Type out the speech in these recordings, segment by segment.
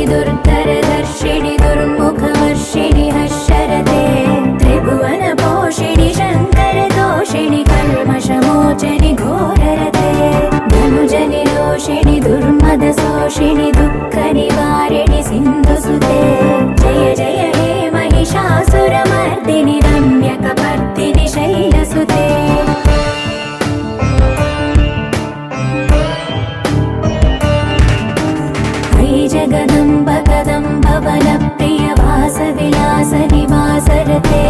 दुर्धरदर्शिनि दुर्मुखवर्षिणि हर्षरते त्रिभुवन पोषिणि शङ्करदोषिणि कल्मषमोचनि घोररते धनुजनि रोषिणि दुर्मदशोषिणि दुःखनिवारिणि सिन्धुसुते जय जय हे महिषासुरमर्दिनि रम्यकपर्दिनि शैलसुते जगदम्ब कदम्ब वनप्रिय वासविलास निवासरते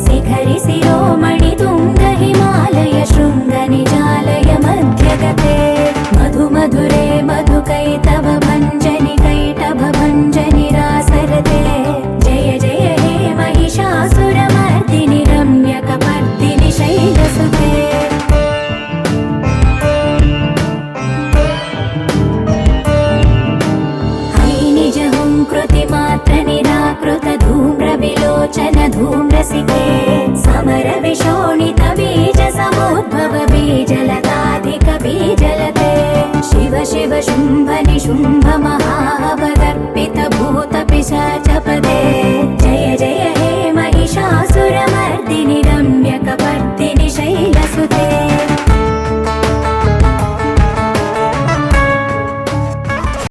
शिखरि शिरोमणि तुङ्ग हिमालय शृङ्ग निजालय मध्यगते मधु मधुरे मधुकैटभ भञ्जनि कैटभ भञ्जनि रासरते जय जय हे महिषासुरमर्दिनि रम्यकपर्दिनि शैलसुते कृतिमात्र निराकृत धूम्रविलोचन धूम्रसिके समर विशोणित बीज समुद्भव बीजलताधिक बीजलते शिव शिव शुम्भ निशुम्भ महावदर्पित भूत पिशाच